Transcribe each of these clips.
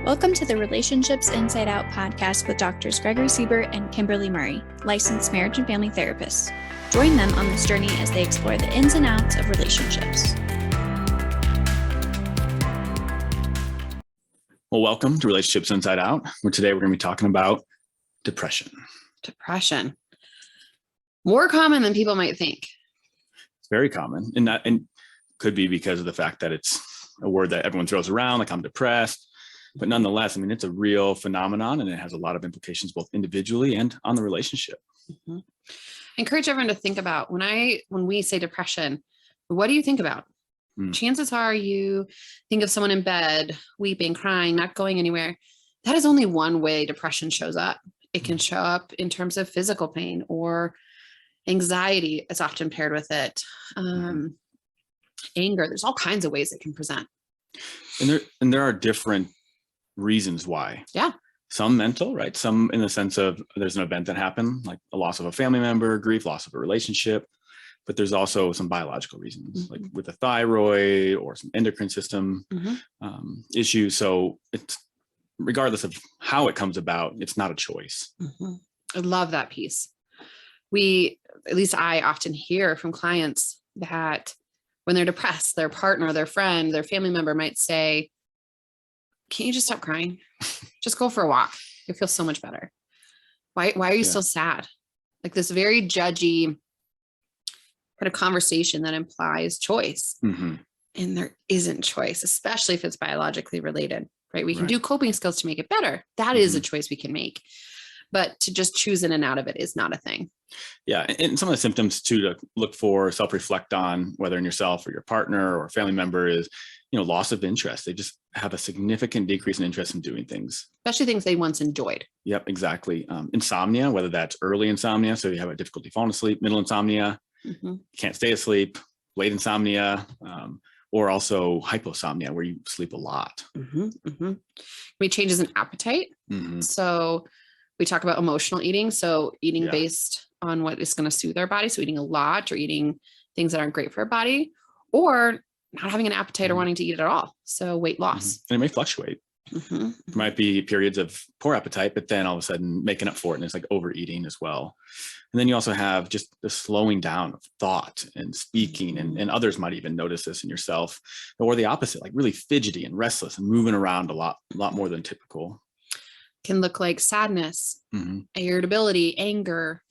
Welcome to the Relationships Inside Out podcast with Doctors Gregory Siebert and Kimberly Murray, licensed marriage and family therapists. Join them on this journey as they explore the ins and outs of relationships. Well, welcome to Relationships Inside Out, where today we're going to be talking about depression. Depression. More common than people might think. It's very common, and could be because of the fact that it's a word that everyone throws around, like I'm depressed. But nonetheless, I mean, it's a real phenomenon, and it has a lot of implications both individually and on the relationship. Mm-hmm. I encourage everyone to think about when we say depression, what do you think about? Chances are you think of someone in bed, weeping, crying, not going anywhere. That is only one way depression shows up. It can show up in terms of physical pain or anxiety is often paired with it. Anger, there's all kinds of ways it can present. And there are different reasons why. Yeah. Some mental, right? Some in the sense of there's an event that happened, like a loss of a family member, grief, loss of a relationship. But there's also some biological reasons, like with the thyroid or some endocrine system issues. So it's regardless of how it comes about, it's not a choice. I love that piece. At least I often hear from clients that when they're depressed, their partner, their friend, their family member might say, "Can't you just stop crying? Just go for a walk. You'll feel so much better. Why are you so sad?" Like this very judgy kind of conversation that implies choice. And there isn't choice, especially if it's biologically related, right? We can do coping skills to make it better. That is a choice we can make. But to just choose in and out of it is not a thing. Yeah. And some of the symptoms too to look for, self-reflect on, whether in yourself or your partner or family member, is, loss of interest. They just have a significant decrease in interest in doing things. Especially things they once enjoyed. Yep, exactly. Insomnia, whether that's early insomnia, so you have a difficulty falling asleep, middle insomnia, can't stay asleep, late insomnia, or also hyposomnia, where you sleep a lot. We changes in appetite. So we talk about emotional eating. So eating based on what is going to soothe our body. So eating a lot or eating things that aren't great for our body, or not having an appetite or wanting to eat at all. So weight loss. And it may fluctuate. There might be periods of poor appetite, but then all of a sudden making up for it. And it's like overeating as well. And then you also have just the slowing down of thought and speaking, and others might even notice this in yourself, or the opposite, like really fidgety and restless and moving around a lot more than typical. Can look like sadness, irritability, anger.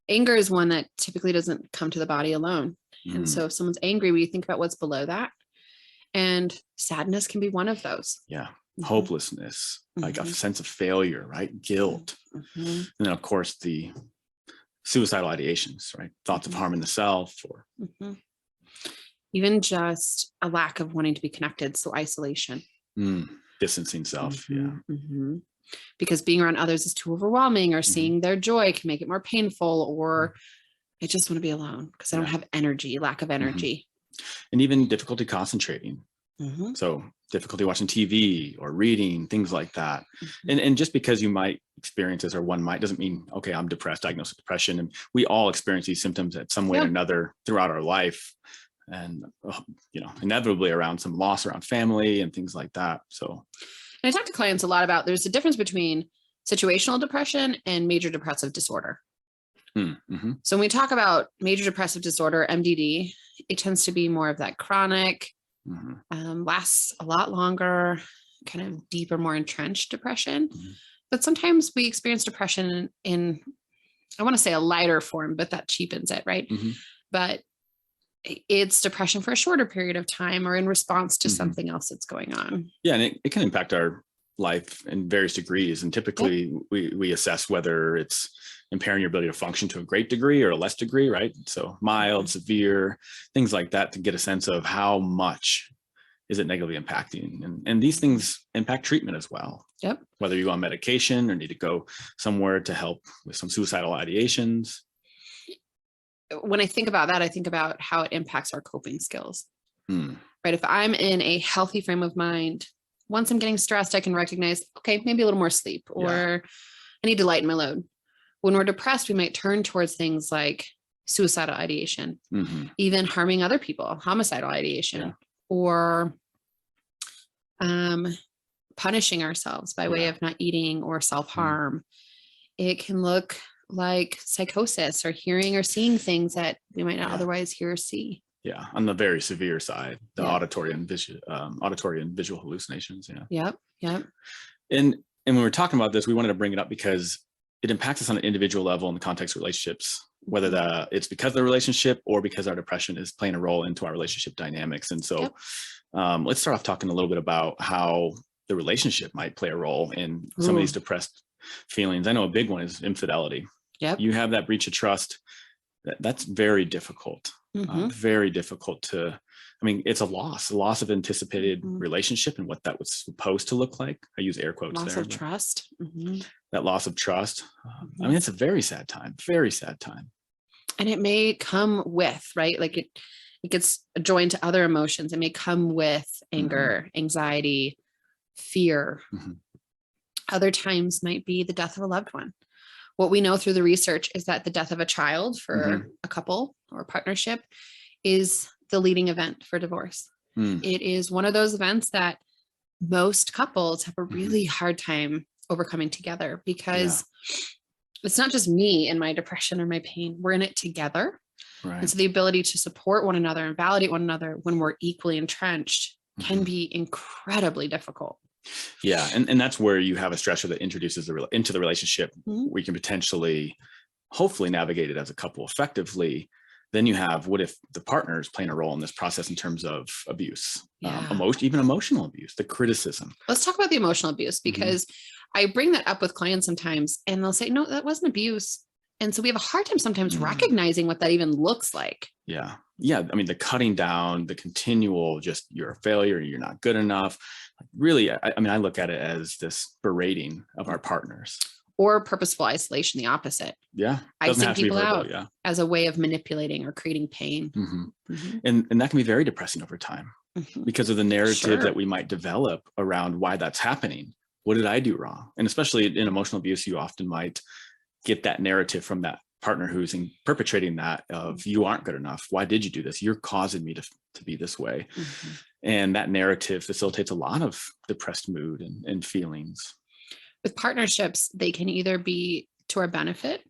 Anger is one that typically doesn't come to the body alone. And so if someone's angry, we think about what's below that. And sadness can be one of those. Yeah. Hopelessness, like a sense of failure, right? Guilt. And then of course the suicidal ideations, right? Thoughts of harming the self, or even just a lack of wanting to be connected. So isolation. Distancing self. Because being around others is too overwhelming, or seeing their joy can make it more painful, or I just want to be alone because I don't have energy, lack of energy. And even difficulty concentrating. So difficulty watching TV or reading, things like that. And just because you might experience this, or one might, doesn't mean, okay, I'm depressed, diagnosed with depression. And we all experience these symptoms at some way or another throughout our life. And, inevitably around some loss around family and things like that. So I talk to clients a lot about, there's a difference between situational depression and major depressive disorder. So when we talk about major depressive disorder, MDD, it tends to be more of that chronic, lasts a lot longer, kind of deeper, more entrenched depression. But sometimes we experience depression in, I want to say a lighter form, but that cheapens it, right? But it's depression for a shorter period of time, or in response to something else that's going on. Yeah. And it can impact our life in various degrees. And typically we assess whether it's impairing your ability to function to a great degree or a less degree, right? So mild, severe, things like that, to get a sense of how much is it negatively impacting. And these things impact treatment as well. Whether you go on medication or need to go somewhere to help with some suicidal ideations. When I think about that, I think about how it impacts our coping skills, right? If I'm in a healthy frame of mind, once I'm getting stressed, I can recognize, okay, maybe a little more sleep, or I need to lighten my load. When we're depressed, we might turn towards things like suicidal ideation, even harming other people, homicidal ideation, or punishing ourselves by way of not eating or self-harm. It can look like psychosis or hearing or seeing things that we might not otherwise hear or see. Yeah. On the very severe side, the auditory and visual hallucinations. Yeah. Yep. And when we're talking about this, we wanted to bring it up because it impacts us on an individual level in the context of relationships, whether it's because of the relationship or because our depression is playing a role into our relationship dynamics. And so let's start off talking a little bit about how the relationship might play a role in some of these depressed feelings. I know a big one is infidelity. Yep. You have that breach of trust. That's very difficult. Very difficult to, I mean, it's a loss of anticipated relationship and what that was supposed to look like. I use air quotes loss there. Of trust. That loss of trust. I mean, it's a very sad time. And it may come with, right? Like it gets joined to other emotions. It may come with anger, anxiety, fear. Other times might be the death of a loved one. What we know through the research is that the death of a child for a couple or partnership is the leading event for divorce. It is one of those events that most couples have a really hard time overcoming together because it's not just me and my depression or my pain. We're in it together. Right. And so the ability to support one another and validate one another when we're equally entrenched can be incredibly difficult. Yeah. And that's where you have a stressor that introduces into the relationship. We can potentially, hopefully navigate it as a couple effectively. Then you have, what if the partner is playing a role in this process in terms of abuse, even emotional abuse, the criticism. Let's talk about the emotional abuse because I bring that up with clients sometimes and they'll say, no, that wasn't abuse. And so we have a hard time sometimes recognizing what that even looks like. Yeah. Yeah. I mean, the cutting down, the continual, just you're a failure, you're not good enough. Really, I mean, I look at it as this berating of our partners. Or purposeful isolation, the opposite. Yeah. Icing people out as a way of manipulating or creating pain. And that can be very depressing over time because of the narrative that we might develop around why that's happening. What did I do wrong? And especially in emotional abuse, you often might get that narrative from that partner who's perpetrating that of you aren't good enough. Why did you do this? You're causing me to be this way. And that narrative facilitates a lot of depressed mood and feelings. With partnerships, they can either be to our benefit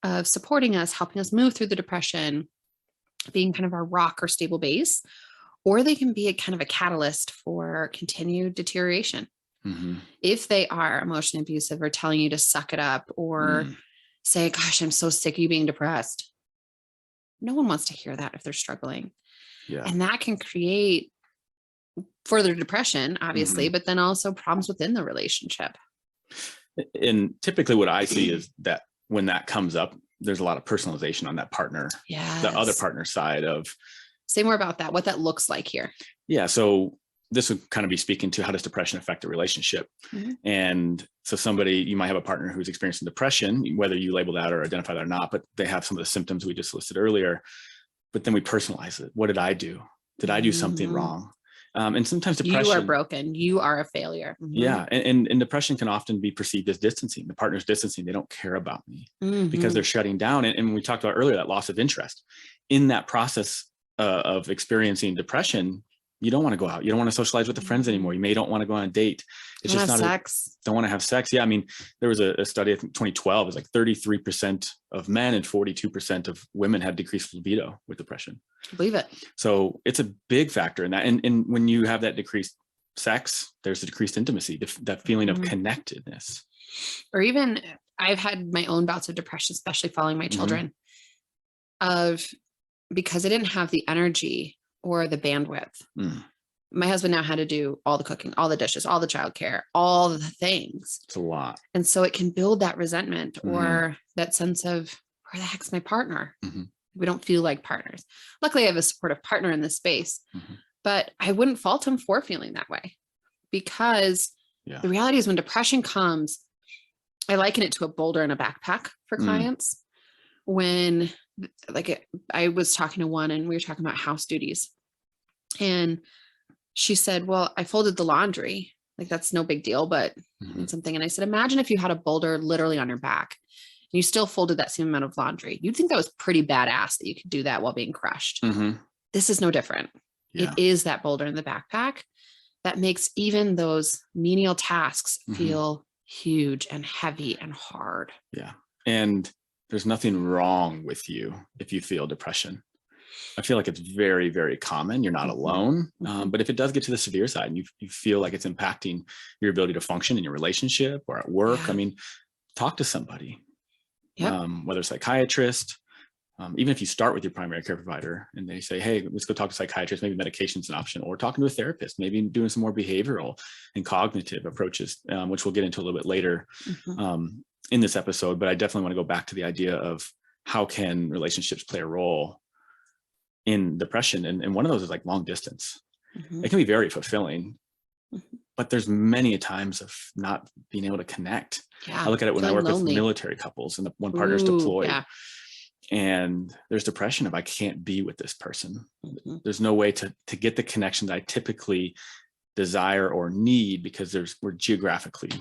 of supporting us, helping us move through the depression, being kind of our rock or stable base, or they can be a kind of a catalyst for continued deterioration. If they are emotionally abusive or telling you to suck it up or say, gosh, I'm so sick of you being depressed. No one wants to hear that if they're struggling. Yeah. And that can create further depression, obviously, but then also problems within the relationship. And typically what I see is that when that comes up, there's a lot of personalization on that partner, the other partner side of. Say more about that, what that looks like here. Yeah. So this would kind of be speaking to how does depression affect a relationship? And so you might have a partner who's experiencing depression, whether you label that or identify that or not, but they have some of the symptoms we just listed earlier, but then we personalize it. What did I do? Did I do something wrong? And sometimes depression. You are broken. You are a failure. Yeah. And depression can often be perceived as distancing. The partner's distancing. They don't care about me because they're shutting down. And we talked about earlier, that loss of interest in that process of experiencing depression. You don't want to go out. You don't want to socialize with the friends anymore. You may don't want to go on a date. It's just not sex. Don't want to have sex. Yeah. I mean, there was a study, I think 2012, is like 33% of men and 42% of women had decreased libido with depression. I believe it. So it's a big factor in that. And when you have that decreased sex, there's a decreased intimacy, that feeling of connectedness. Or even I've had my own bouts of depression, especially following my children, because I didn't have the energy or the bandwidth. My husband now had to do all the cooking, all the dishes, all the childcare, all the things. It's a lot. And so it can build that resentment or that sense of, where the heck's my partner? We don't feel like partners. Luckily, I have a supportive partner in this space, but I wouldn't fault him for feeling that way because the reality is when depression comes, I liken it to a boulder in a backpack for clients. When I was talking to one and we were talking about house duties and she said, well, I folded the laundry. Like that's no big deal, but something. And I said, imagine if you had a boulder literally on your back and you still folded that same amount of laundry. You'd think that was pretty badass that you could do that while being crushed. This is no different. It is that boulder in the backpack that makes even those menial tasks Mhm. feel huge and heavy and hard. Yeah. And there's nothing wrong with you if you feel depression. I feel like it's very, very common. You're not Mhm. alone. Mhm. But if it does get to the severe side and you feel like it's impacting your ability to function in your relationship or at work, Yeah. I mean, talk to somebody, Yep. whether a psychiatrist, even if you start with your primary care provider and they say, hey, let's go talk to a psychiatrist, maybe medication's an option, or talking to a therapist, maybe doing some more behavioral and cognitive approaches, which we'll get into a little bit later Mhm. in this episode. But I definitely want to go back to the idea of how can relationships play a role in depression. And one of those is like long distance. Mhm. It can be very fulfilling, Mhm. but there's many times of not being able to connect. Yeah. I look at it when I Feeling work lonely. with military couples and one partner's Ooh, deployed. yeah. And there's depression if I can't be with this person. Mhm. There's no way to get the connection that I typically desire or need because we're geographically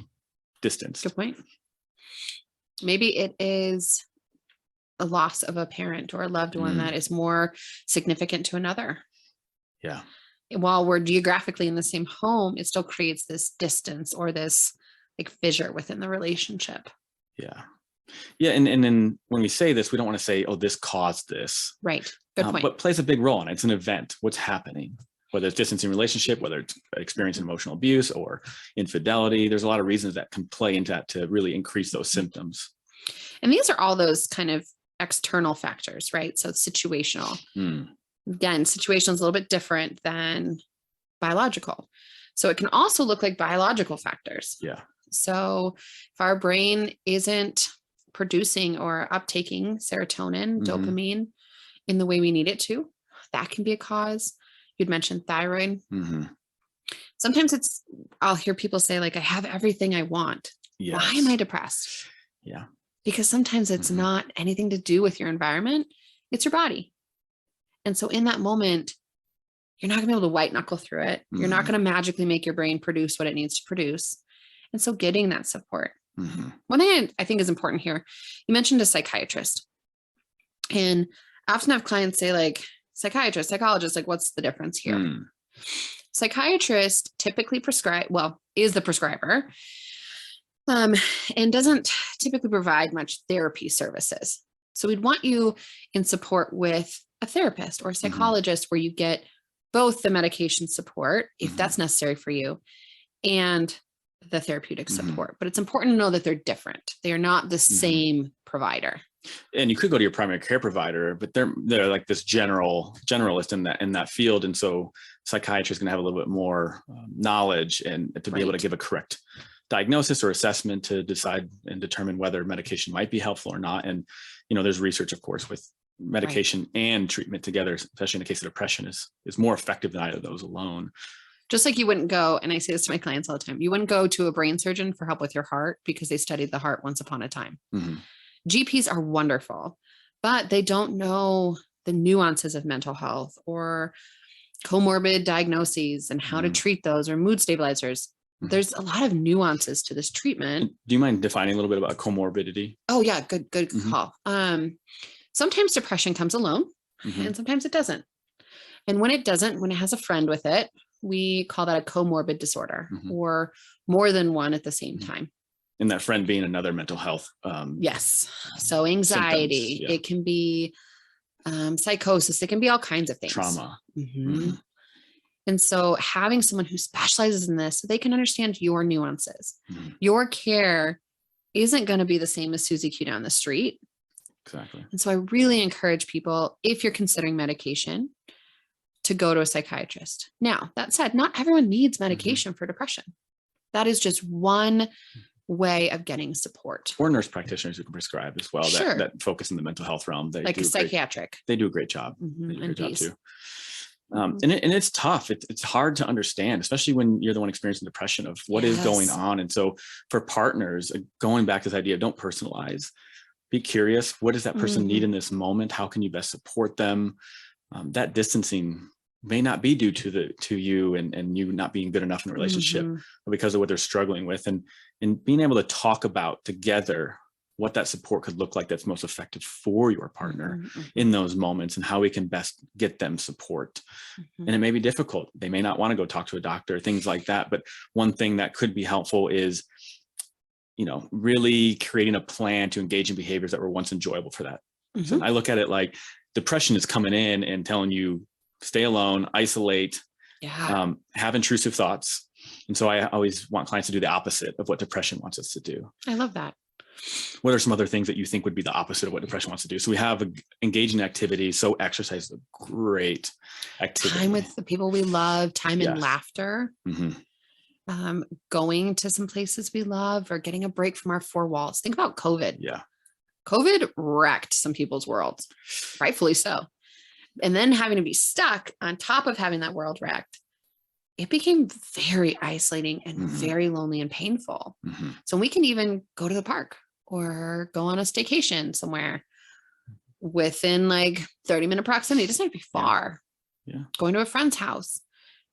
distanced. Good point. Maybe it is a loss of a parent or a loved one that is more significant to another. Yeah. While we're geographically in the same home, it still creates this distance or this like fissure within the relationship. Yeah. Yeah. And then when we say this, we don't want to say, oh, this caused this. Right. Good point. But plays a big role in it. It's an event. What's happening? Whether it's distance in relationship, whether it's experiencing emotional abuse or infidelity, there's a lot of reasons that can play into that to really increase those symptoms. And these are all those kind of external factors, right? So it's situational. Again, situational is a little bit different than biological. So it can also look like biological factors. Yeah. So if our brain isn't producing or uptaking serotonin, dopamine in the way we need it to, that can be a cause. You'd mentioned thyroid. Sometimes I'll hear people say like, I have everything I want. Yes. Why am I depressed? Yeah. Because sometimes it's not anything to do with your environment. It's your body. And so in that moment, you're not gonna be able to white knuckle through it. You're not going to magically make your brain produce what it needs to produce. And so getting that support. One thing I think is important here, you mentioned a psychiatrist. And I often have clients say like, psychiatrist, psychologist, like what's the difference here? Psychiatrist typically is the prescriber and doesn't typically provide much therapy services. So we'd want you in support with a therapist or a psychologist where you get both the medication support, if that's necessary for you, and the therapeutic support. But it's important to know that they're different. They are not the same provider. And you could go to your primary care provider, but they're like this generalist in that field. And so psychiatry is going to have a little bit more knowledge and to be able to give a correct diagnosis or assessment to decide and determine whether medication might be helpful or not. And, there's research, of course, with medication and treatment together, especially in the case of depression, is more effective than either of those alone. Just like you wouldn't go, and I say this to my clients all the time, you wouldn't go to a brain surgeon for help with your heart because they studied the heart once upon a time. GPs are wonderful, but they don't know the nuances of mental health or comorbid diagnoses and how to treat those or mood stabilizers. There's a lot of nuances to this treatment. Do you mind defining a little bit about comorbidity? Oh yeah, good call. Sometimes depression comes alone and sometimes it doesn't. And when it doesn't, when it has a friend with it, we call that a comorbid disorder or more than one at the same time. And that friend being another mental health. Yes. So anxiety, symptoms, it can be psychosis, it can be all kinds of things. Trauma. And so having someone who specializes in this, so they can understand your nuances. Your care isn't going to be the same as Susie Q down the street. Exactly. And so I really encourage people, if you're considering medication, to go to a psychiatrist. Now, that said, not everyone needs medication for depression. That is just one way of getting support. Or nurse practitioners who can prescribe as well, that focus in the mental health realm. They like do psychiatric. They do a great job. They do a great job too. And it's tough. It's hard to understand, especially when you're the one experiencing depression of what is going on. And so for partners, going back to this idea, don't personalize, be curious. What does that person need in this moment? How can you best support them? That distancing may not be due to you and you not being good enough in a relationship, but because of what they're struggling with, and being able to talk about together what that support could look like that's most effective for your partner Mm-hmm. in those moments, and how we can best get them support. Mm-hmm. And it may be difficult. They may not want to go talk to a doctor, things like that. But one thing that could be helpful is, really creating a plan to engage in behaviors that were once enjoyable for that. Mm-hmm. So I look at it like depression is coming in and telling you, stay alone, isolate, have intrusive thoughts. And so I always want clients to do the opposite of what depression wants us to do. I love that. What are some other things that you think would be the opposite of what depression wants to do? So we have engaging activities. So exercise is a great activity. Time with the people we love, time in Yes. laughter, going to some places we love, or getting a break from our four walls. Think about COVID. Yeah. COVID wrecked some people's worlds, rightfully so. And then having to be stuck on top of having that world wrecked, it became very isolating and very lonely and painful. So we can even go to the park or go on a staycation somewhere within like 30-minute proximity. It doesn't have to be far. Yeah. Going to a friend's house,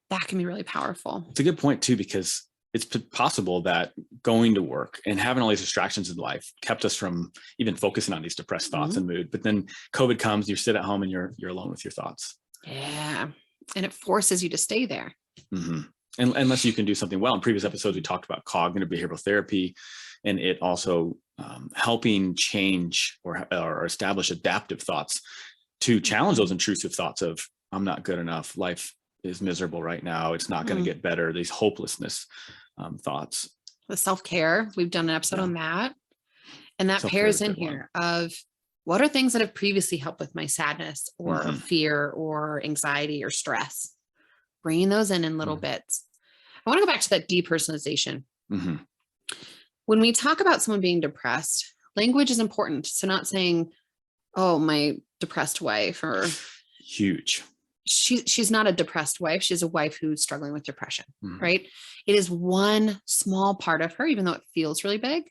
that can be really powerful. It's a good point too, because it's possible that going to work and having all these distractions in life kept us from even focusing on these depressed thoughts and mood. But then COVID comes, you sit at home and you're alone with your thoughts. Yeah. And it forces you to stay there. And unless you can do something well. In previous episodes, we talked about cognitive behavioral therapy, and it also helping change or establish adaptive thoughts to challenge those intrusive thoughts of, I'm not good enough. Life is miserable right now. It's not going to get better. These hopelessness thoughts. The self-care, we've done an episode on that. And that pairs in here of what are things that have previously helped with my sadness or fear or anxiety or stress. Bringing those in little bits. I want to go back to that depersonalization. When we talk about someone being depressed, language is important. So not saying, oh, my depressed wife, or huge. She's not a depressed wife. She's a wife who's struggling with depression, right? It is one small part of her, even though it feels really big.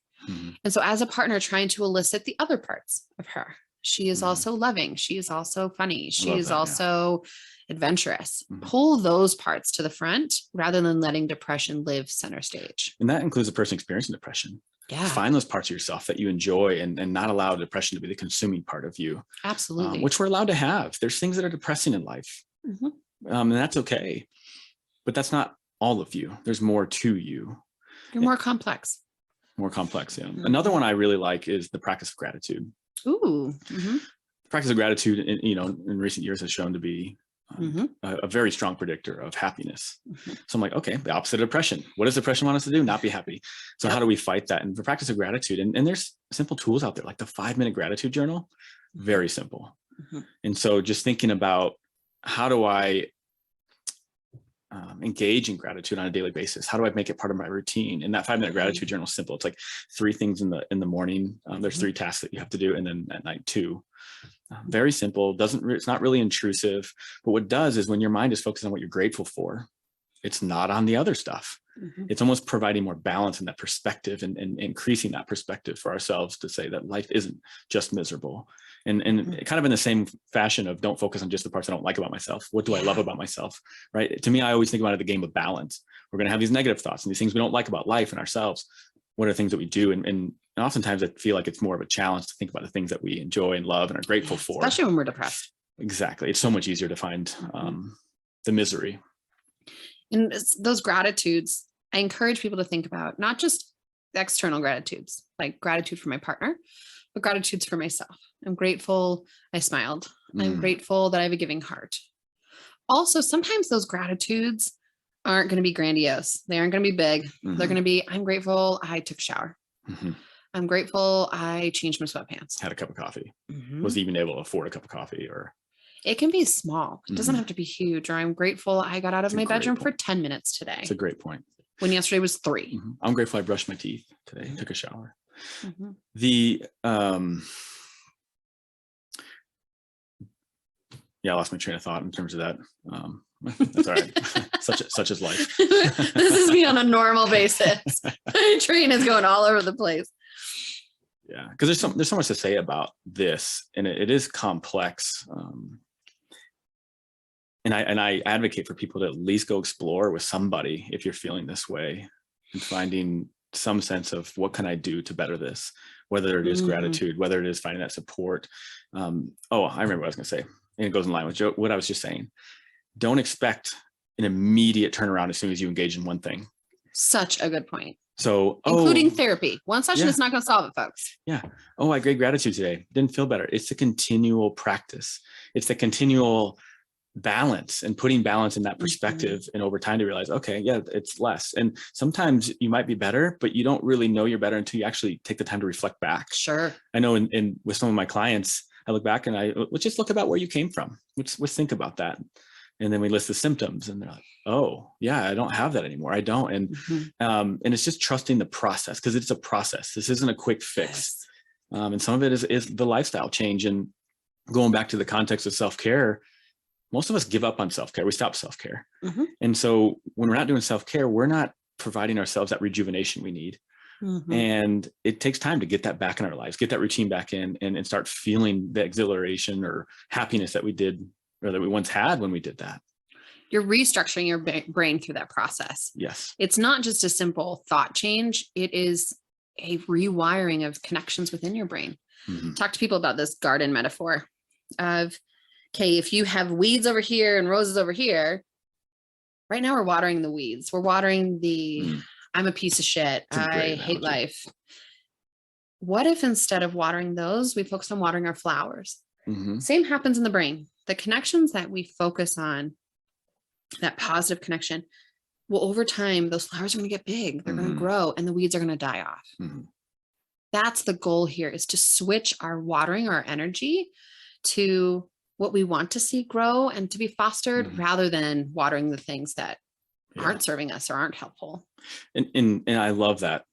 And so as a partner, trying to elicit the other parts of her. She is also loving. She is also funny. She is also adventurous. Pull those parts to the front rather than letting depression live center stage. And that includes a person experiencing depression. Yeah. Find those parts of yourself that you enjoy, and not allow depression to be the consuming part of you. Absolutely. Which we're allowed to have. There's things that are depressing in life. And that's okay. But that's not all of you. There's more to you. You're more complex. More complex, yeah. Another one I really like is the practice of gratitude. Ooh. Practice of gratitude, in recent years has shown to be a very strong predictor of happiness. So I'm like, okay, the opposite of depression. What does depression want us to do? Not be happy. So how do we fight that? And the practice of gratitude, and there's simple tools out there, like the 5-minute gratitude journal, very simple. And so just thinking about, how do I engage in gratitude on a daily basis? How do I make it part of my routine? And that 5-minute gratitude journal is simple. It's like 3 things in the morning. There's 3 tasks that you have to do, and then at night 2. Very simple. It's not really intrusive, but what it does is when your mind is focused on what you're grateful for, it's not on the other stuff. It's almost providing more balance in that perspective, and increasing that perspective for ourselves to say that life isn't just miserable. And kind of in the same fashion of, don't focus on just the parts I don't like about myself. What do I love about myself? Right. To me, I always think about it, the game of balance. We're going to have these negative thoughts and these things we don't like about life and ourselves. What are the things that we do? And oftentimes I feel like it's more of a challenge to think about the things that we enjoy and love and are grateful for. Especially when we're depressed. Exactly. It's so much easier to find the misery. And those gratitudes, I encourage people to think about not just external gratitudes, like gratitude for my partner, but gratitudes for myself. I'm grateful I smiled. I'm grateful that I have a giving heart. Also, sometimes those gratitudes aren't going to be grandiose. They aren't going to be big. They're going to be, I'm grateful I took a shower. I'm grateful I changed my sweatpants. Had a cup of coffee. Was even able to afford a cup of coffee. Or it can be small. It doesn't have to be huge. Or I'm grateful I got out of my bedroom for 10 minutes today. It's a great point. When yesterday was 3. I'm grateful I brushed my teeth today, took a shower. I lost my train of thought in terms of that. That's all right. such is life. This is me on a normal basis. My train is going all over the place. Yeah, because there's so much to say about this, and it is complex. And I advocate for people to at least go explore with somebody if you're feeling this way, and finding some sense of what can I do to better this, whether it is gratitude, whether it is finding that support. I remember what I was going to say, and it goes in line with what I was just saying. Don't expect an immediate turnaround as soon as you engage in one thing. Such a good point. So, including therapy. One session is not going to solve it, folks. Yeah. Oh, I gave gratitude today. Didn't feel better. It's a continual practice. It's the continual balance and putting balance in that perspective. And over time to realize, okay, yeah, it's less. And sometimes you might be better, but you don't really know you're better until you actually take the time to reflect back. Sure. I know in with some of my clients, I look back and let's just look about where you came from. Let's think about that. And then we list the symptoms and they're like, oh yeah, I don't have that anymore. I don't. And it's just trusting the process, because it's a process. This isn't a quick fix. Yes. And some of it is the lifestyle change. And going back to the context of self-care, most of us give up on self-care. We stop self-care. And so when we're not doing self-care, we're not providing ourselves that rejuvenation we need. And it takes time to get that back in our lives, get that routine back in and start feeling the exhilaration or happiness that we did, or that we once had when we did that. You're restructuring your brain through that process. Yes. It's not just a simple thought change. It is a rewiring of connections within your brain. Talk to people about this garden metaphor of, okay, if you have weeds over here and roses over here, right now we're watering the weeds. We're watering the, I'm a piece of shit. I hate life. What if instead of watering those, we focus on watering our flowers? Same happens in the brain. The connections that we focus on, that positive connection, well, over time, those flowers are going to get big, they're going to grow, and the weeds are going to die off. That's the goal here, is to switch our watering, our energy to what we want to see grow and to be fostered, rather than watering the things that aren't serving us or aren't helpful. And I love that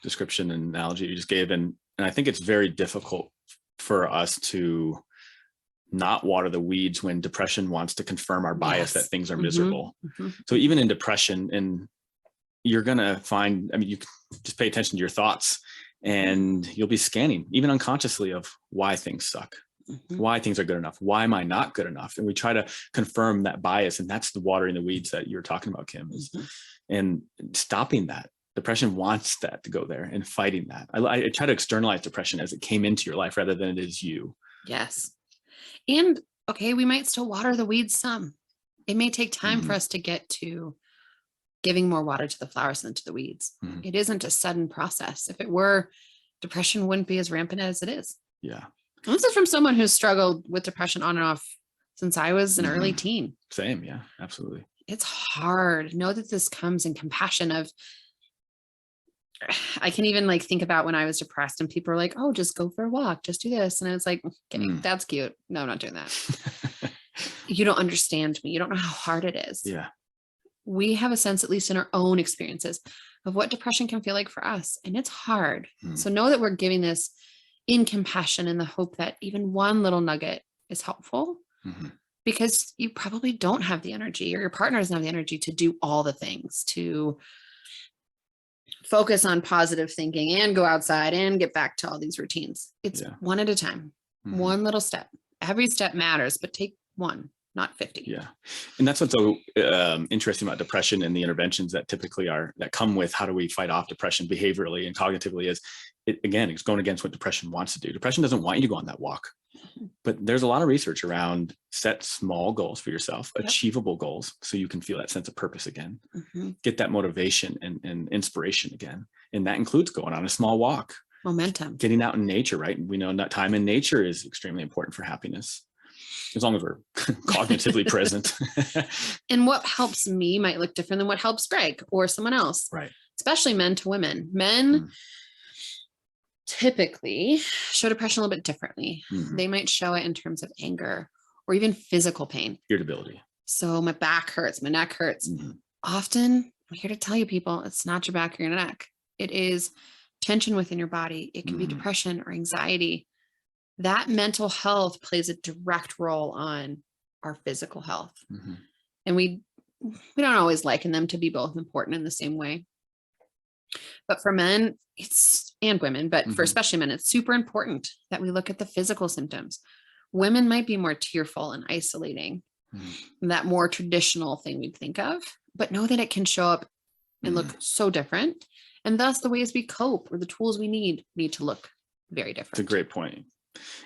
description and analogy you just gave. And I think it's very difficult for us to not water the weeds when depression wants to confirm our bias that things are miserable. So even in depression, and you're going to find, I mean, you just pay attention to your thoughts and you'll be scanning even unconsciously of why things suck, why things are good enough. Why am I not good enough? And we try to confirm that bias. And that's the watering the weeds that you're talking about, Kim, and stopping that. Depression wants that to go there and fighting that. I try to externalize depression as it came into your life rather than it is you. Yes. And okay, we might still water the weeds some. It may take time for us to get to giving more water to the flowers than to the weeds. It isn't a sudden process. If it were, depression wouldn't be as rampant as it is. Yeah. And this is from someone who's struggled with depression on and off since I was an early teen. Same. Yeah, absolutely. It's hard. Know that this comes in compassion of, I can even like think about when I was depressed and people are like, oh, just go for a walk, just do this. And I was like, okay, that's cute. No, I'm not doing that. You don't understand me. You don't know how hard it is. Yeah. We have a sense, at least in our own experiences, of what depression can feel like for us. And it's hard. So know that we're giving this in compassion in the hope that even one little nugget is helpful, because you probably don't have the energy, or your partner doesn't have the energy to do all the things, to focus on positive thinking and go outside and get back to all these routines. It's one at a time, one little step. Every step matters, but take one, not 50. Yeah. And that's what's so interesting about depression and the interventions that typically that come with how do we fight off depression behaviorally and cognitively is, it's going against what depression wants to do. Depression doesn't want you to go on that walk, but there's a lot of research around set small goals for yourself, achievable goals, so you can feel that sense of purpose again, get that motivation and inspiration again. And that includes going on a small walk, momentum, getting out in nature, right? We know that time in nature is extremely important for happiness, as long as we're cognitively present. And what helps me might look different than what helps Greg or someone else, right? Especially men to women. Men typically show depression a little bit differently. They might show it in terms of anger or even physical pain. Irritability. So my back hurts, my neck hurts. Often, I'm here to tell you people, it's not your back or your neck. It is tension within your body. It can be depression or anxiety. That mental health plays a direct role on our physical health. And we don't always liken them to be both important in the same way. But for men, and women, but for especially men, it's super important that we look at the physical symptoms. Women might be more tearful and isolating, that more traditional thing we'd think of, but know that it can show up and look so different. And thus the ways we cope or the tools we need to look very different. It's a great point.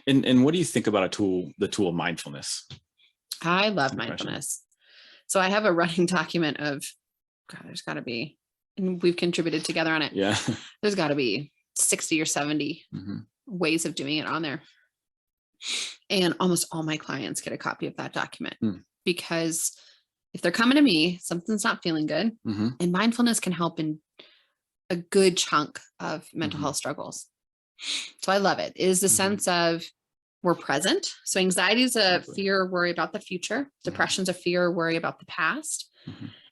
And what do you think about the tool of mindfulness? I love mindfulness. So I have a running document of, God, there's got to be, and we've contributed together on it. Yeah. There's got to be 60 or 70 ways of doing it on there. And almost all my clients get a copy of that document because if they're coming to me, something's not feeling good, and mindfulness can help in a good chunk of mental health struggles. So I love it. It is the sense of we're present. So anxiety is a fear or worry about the future. Depression is a fear or worry about the past.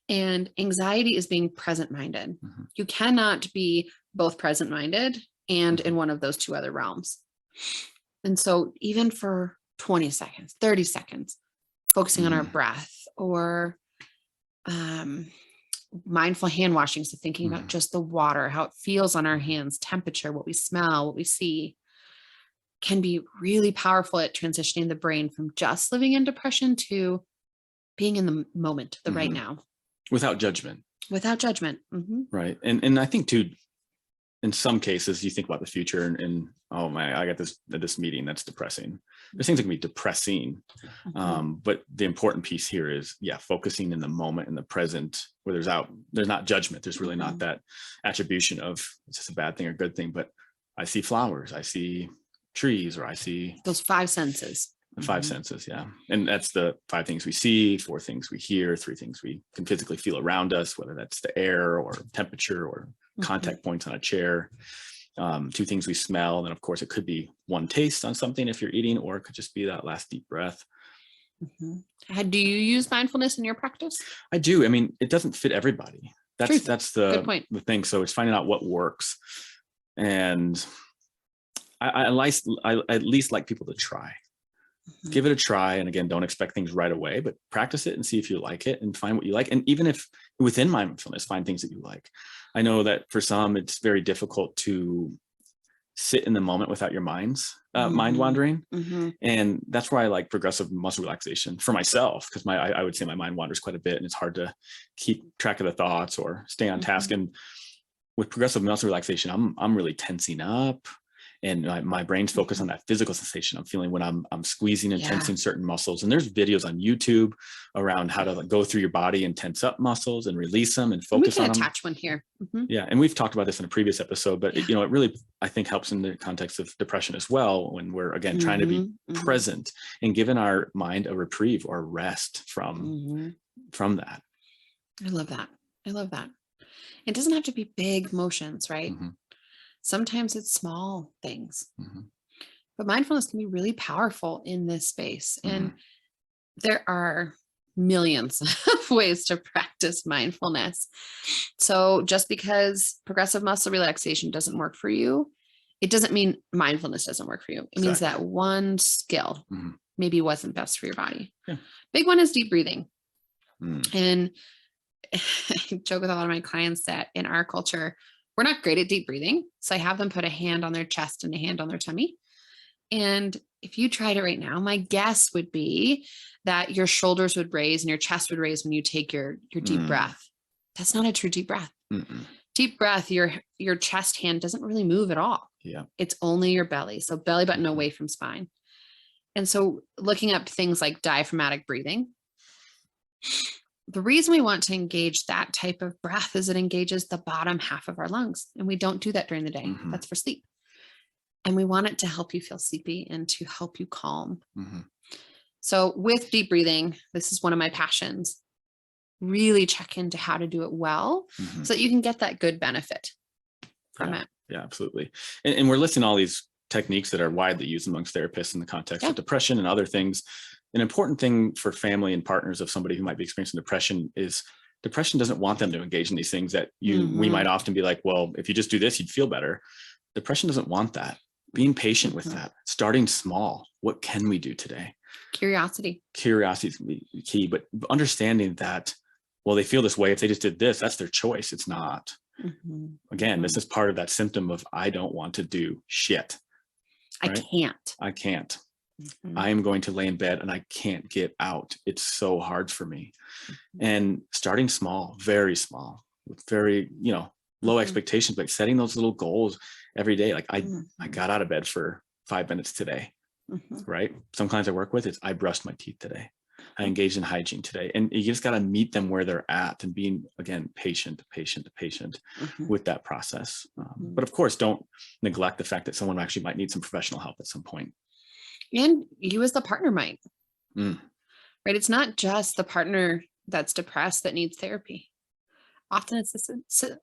And anxiety is being present-minded. You cannot be both present-minded and in one of those two other realms. And so even for 20 seconds, 30 seconds, focusing on our breath or mindful hand washing. So thinking about just the water, how it feels on our hands, temperature, what we smell, what we see, can be really powerful at transitioning the brain from just living in depression to being in the moment, the right now. Without judgment. Right. And I think too, in some cases, you think about the future and oh my, I got this meeting that's depressing. There's things that can be depressing. But the important piece here is, focusing in the moment, in the present, where there's not judgment. There's really not that attribution of it's just a bad thing or good thing, but I see flowers, I see trees, or I see those five senses. The five senses. Yeah. And that's the 5 things we see, 4 things we hear, 3 things we can physically feel around us, whether that's the air or temperature or contact points on a chair. 2 things we smell. And then of course it could be 1 taste on something if you're eating, or it could just be that last deep breath. Do you use mindfulness in your practice? I do. I mean, it doesn't fit everybody. That's the thing. So it's finding out what works. And I at least like people to try. Give it a try. And again, don't expect things right away, but practice it and see if you like it and find what you like. And even if within mindfulness, find things that you like. I know that for some, it's very difficult to sit in the moment without your mind wandering. And that's why I like progressive muscle relaxation for myself, because I would say my mind wanders quite a bit and it's hard to keep track of the thoughts or stay on task. And with progressive muscle relaxation, I'm really tensing up. And my brain's focused on that physical sensation I'm feeling when I'm squeezing and tensing certain muscles. And there's videos on YouTube around how to go through your body and tense up muscles and release them and focus on them. We can attach one here. Yeah. And we've talked about this in a previous episode, but it really, I think, helps in the context of depression as well, when we're, again, trying to be present and giving our mind a reprieve or rest from that. I love that. It doesn't have to be big motions, right? Sometimes it's small things, but mindfulness can be really powerful in this space. And there are millions of ways to practice mindfulness. So just because progressive muscle relaxation doesn't work for you, it doesn't mean mindfulness doesn't work for you. It means that one skill maybe wasn't best for your body. Big one is deep breathing. And I joke with a lot of my clients that in our culture, we're not great at deep breathing. So I have them put a hand on their chest and a hand on their tummy. And if you tried it right now, my guess would be that your shoulders would raise and your chest would raise when you take your deep breath. That's not a true deep breath. Deep breath, your chest hand doesn't really move at all. It's only your belly. So belly button away from spine. And so looking up things like diaphragmatic breathing, the reason we want to engage that type of breath is it engages the bottom half of our lungs. And we don't do that during the day. That's for sleep. And we want it to help you feel sleepy and to help you calm. So with deep breathing, this is one of my passions. Really check into how to do it well so that you can get that good benefit from it. Yeah, absolutely. And we're listing all these techniques that are widely used amongst therapists in the context of depression and other things. An important thing for family and partners of somebody who might be experiencing depression is depression doesn't want them to engage in these things that we might often be like, well, if you just do this, you'd feel better. Depression doesn't want that. Being patient with that, starting small. What can we do today? Curiosity is key, but understanding that, well, they feel this way. If they just did this, that's their choice. It's not. Again, this is part of that symptom of, I don't want to do shit. Right? I can't. I am going to lay in bed and I can't get out. It's so hard for me. And starting small, very small, with very, low expectations, like setting those little goals every day. Like I Mm-hmm. got out of bed for 5 minutes today, right? Some clients I work with, it's I brushed my teeth today. I engaged in hygiene today. And you just got to meet them where they're at and being, again, patient with that process. But of course, don't neglect the fact that someone actually might need some professional help at some point. And you as the partner might, Mm. right? It's not just the partner that's depressed that needs therapy. Often it's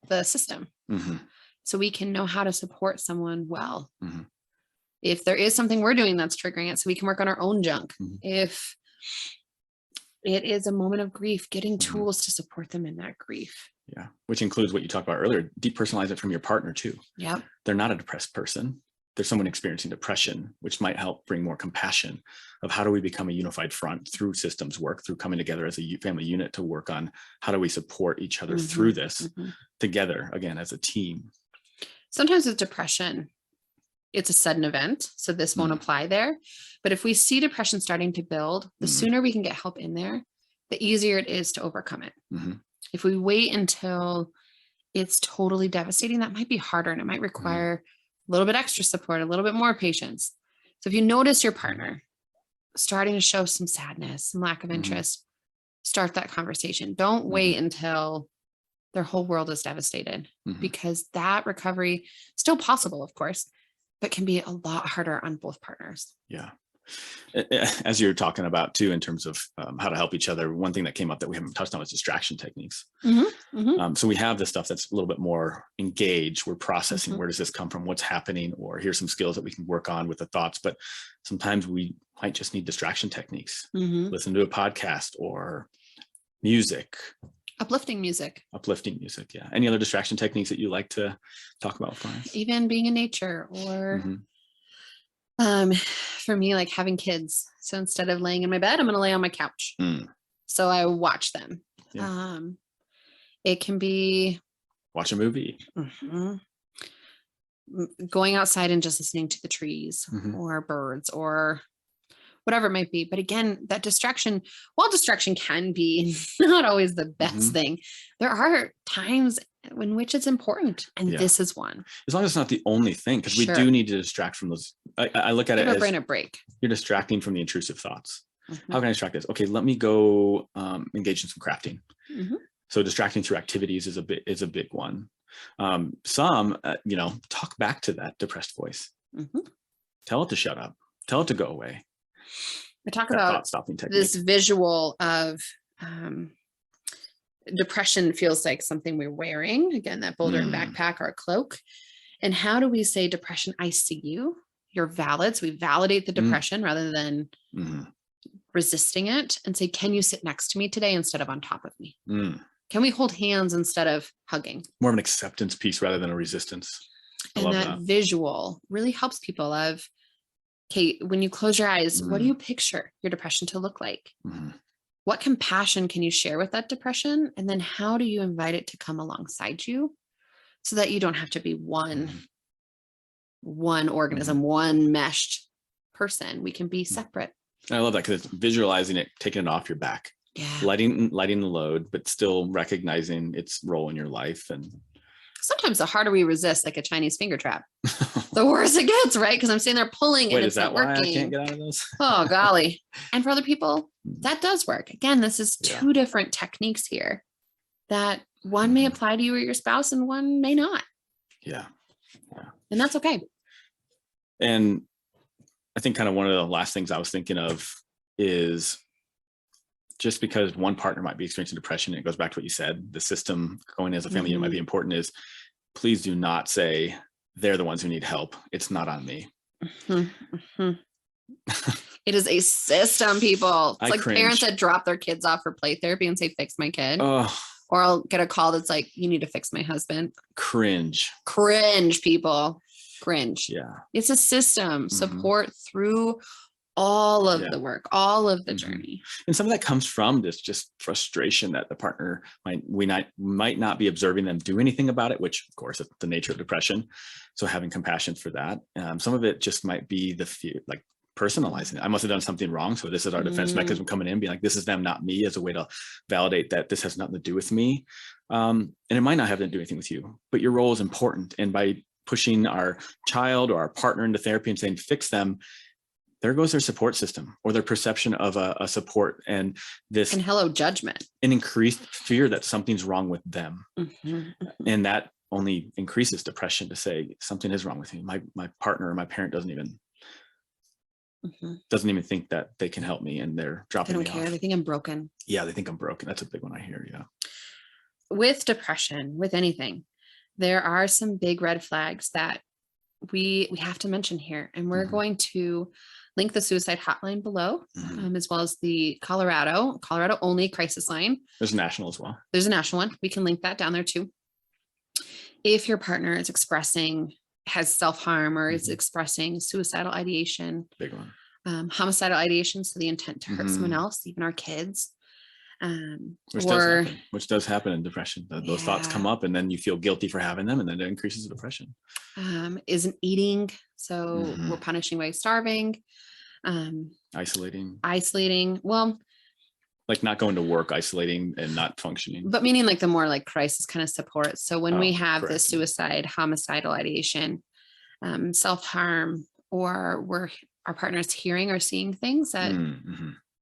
the system. Mm-hmm. So we can know how to support someone well. Mm-hmm. If there is something we're doing that's triggering it, so we can work on our own junk. Mm-hmm. If it is a moment of grief, getting Mm-hmm. tools to support them in that grief. Yeah. Which includes what you talked about earlier, depersonalize it from your partner too. Yeah. They're not a depressed person. There's someone experiencing depression, which might help bring more compassion of how do we become a unified front through systems work, through coming together as a family unit to work on how do we support each other through this together, again, as a team. Sometimes with depression, it's a sudden event, so this won't apply there. But if we see depression starting to build, the sooner we can get help in there, the easier it is to overcome it. If we wait until it's totally devastating, that might be harder, and it might require a little bit extra support, a little bit more patience. So if you notice your partner starting to show some sadness, some lack of interest, start that conversation. Don't wait until their whole world is devastated, because that recovery still possible, of course, but can be a lot harder on both partners. Yeah. As you're talking about too, in terms of how to help each other, one thing that came up that we haven't touched on is distraction techniques. So we have this stuff that's a little bit more engaged. We're processing, where does this come from? What's happening? Or here's some skills that we can work on with the thoughts. But sometimes we might just need distraction techniques. Listen to a podcast or music. Uplifting music. Yeah. Any other distraction techniques that you like to talk about with clients? Even being in nature, or for me, like having kids. So instead of laying in my bed, I'm going to lay on my couch. So I watch them. Yeah. It can be watch a movie, going outside and just listening to the trees or birds or whatever it might be. But again, that distraction, while distraction can be not always the best thing, there are times in which it's important. And this is one. As long as it's not the only thing, because we do need to distract from those. I look at it as brain a break. You're distracting from the intrusive thoughts. How can I distract this? Okay, let me go engage in some crafting. So distracting through activities is a big one. Some, talk back to that depressed voice. Tell it to shut up. Tell it to go away. I talk about this visual of depression feels like something we're wearing. Again, that boulder and backpack or a cloak. And how do we say, depression, I see you. You're valid. So we validate the depression rather than resisting it, and say, can you sit next to me today instead of on top of me? Can we hold hands instead of hugging? More of an acceptance piece rather than a resistance. And that visual really helps people of, okay, when you close your eyes, what do you picture your depression to look like? What compassion can you share with that depression? And then how do you invite it to come alongside you so that you don't have to be one organism, one meshed person? We can be separate. I love that, because it's visualizing it, taking it off your back, lighting the load, but still recognizing its role in your life. And sometimes the harder we resist, like a Chinese finger trap, the worse it gets, right? Because I'm sitting there pulling and it's not working. I can't get out of those? Oh, golly. And for other people, that does work. Again, this is two different techniques here that one may apply to you or your spouse and one may not. Yeah. And that's okay. And I think kind of one of the last things I was thinking of is, just because one partner might be experiencing depression, it goes back to what you said, the system going as a family unit might be important, is please do not say they're the ones who need help. It's not on me. It is a system, people. It's like cringe. Parents that drop their kids off for play therapy and say, fix my kid. Or I'll get a call that's like, you need to fix my husband. Cringe, people. Cringe. Yeah. It's a system. Support through all of the work, all of the journey. And some of that comes from this just frustration that the partner might not be observing them do anything about it, which of course is the nature of depression. So having compassion for that. Some of it just might be the fear, like personalizing it. I must have done something wrong. So this is our defense mechanism coming in, being like, this is them, not me, as a way to validate that this has nothing to do with me. And it might not have to do anything with you, but your role is important. And by pushing our child or our partner into therapy and saying, fix them, there goes their support system or their perception of a support, and this And hello, judgment. an increased fear that something's wrong with them. Mm-hmm. And that only increases depression, to say something is wrong with me. My partner or my parent doesn't even think that they can help me, and they're dropping me They don't care. off. They think I'm broken. Yeah, they think I'm broken. That's a big one I hear. Yeah. With depression, with anything, there are some big red flags that we have to mention here. And we're going to link the suicide hotline below, as well as the Colorado only crisis line. There's a national as well. There's a national one. We can link that down there too. If your partner is has self-harm or is expressing suicidal ideation, Big one. Homicidal ideation, so the intent to hurt someone else, even our kids. Which does happen in depression. Those thoughts come up, and then you feel guilty for having them, and then it increases the depression. Isn't eating, so we're punishing by starving. Isolating. Well, like not going to work, isolating and not functioning. But meaning like the more like crisis kind of support. So when we have correct. the suicide, homicidal ideation, self-harm, or our partner's hearing or seeing things that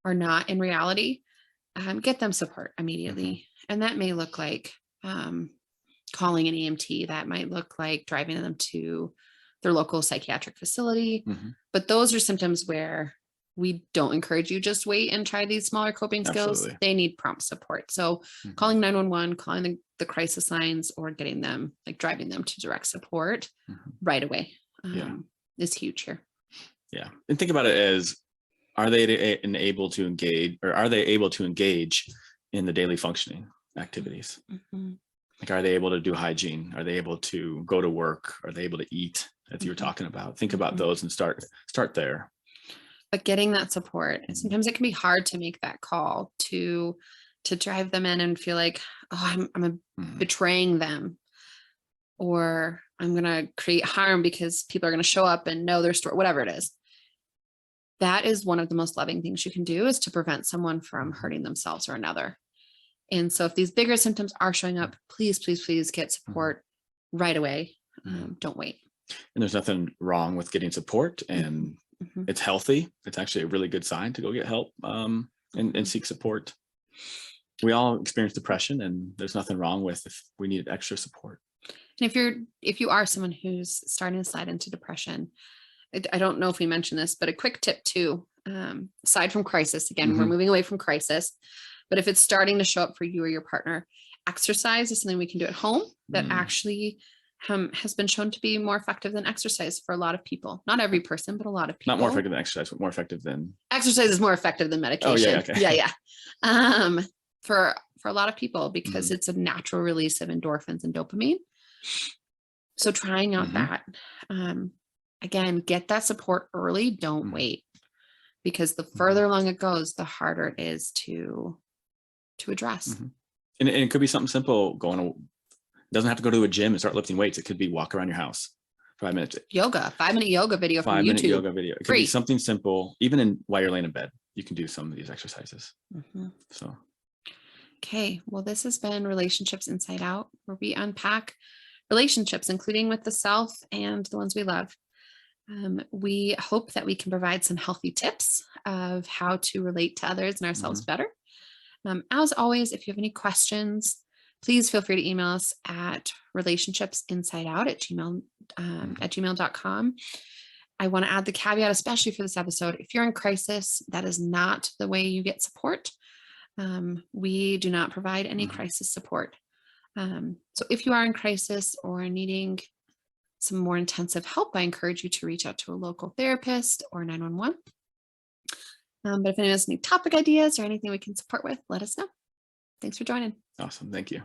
are not in reality, get them support immediately. And that may look like calling an EMT. That might look like driving them to their local psychiatric facility. But those are symptoms where we don't encourage you just wait and try these smaller coping skills. Absolutely. They need prompt support. So calling 911, calling the crisis lines, or getting them, like driving them to direct support right away is huge here. Yeah. And think about it as, are they able to engage in the daily functioning activities? Like, are they able to do hygiene? Are they able to go to work? Are they able to eat, as you were talking about? Think about those and start there. But getting that support, and sometimes it can be hard to make that call to drive them in and feel like, oh, I'm betraying them, or I'm going to create harm because people are going to show up and know their story, whatever it is. That is one of the most loving things you can do, is to prevent someone from hurting themselves or another. And so if these bigger symptoms are showing up, please, please, please get support right away. Don't wait. And there's nothing wrong with getting support, and it's healthy. It's actually a really good sign to go get help and seek support. We all experience depression, and there's nothing wrong with if we need extra support. And if you are someone who's starting to slide into depression, I don't know if we mentioned this, but a quick tip too, aside from crisis, again, we're moving away from crisis, but if it's starting to show up for you or your partner, exercise is something we can do at home that actually has been shown to be more effective than exercise for a lot of people. Not every person, but a lot of people. Not more effective than exercise, but more effective than... Exercise is more effective than medication. Oh, yeah, okay. For a lot of people, because it's a natural release of endorphins and dopamine. So trying out that, again, get that support early. Don't wait, because the further along it goes, the harder it is to address. And it could be something simple. Doesn't have to go to a gym and start lifting weights. It could be walk around your house 5 minutes. Yoga, 5-minute yoga video from YouTube. 5-minute yoga video. It could be something simple, even while you're laying in bed. You can do some of these exercises. So. Okay, well, this has been Relationships Inside Out, where we unpack relationships, including with the self and the ones we love. We hope that we can provide some healthy tips of how to relate to others and ourselves better. As always, if you have any questions, please feel free to email us at relationshipsinsideout@gmail.com. I want to add the caveat, especially for this episode: if you're in crisis, that is not the way you get support. We do not provide any crisis support. So if you are in crisis or needing some more intensive help, I encourage you to reach out to a local therapist or 911. But if anyone has any topic ideas or anything we can support with, let us know. Thanks for joining. Awesome. Thank you.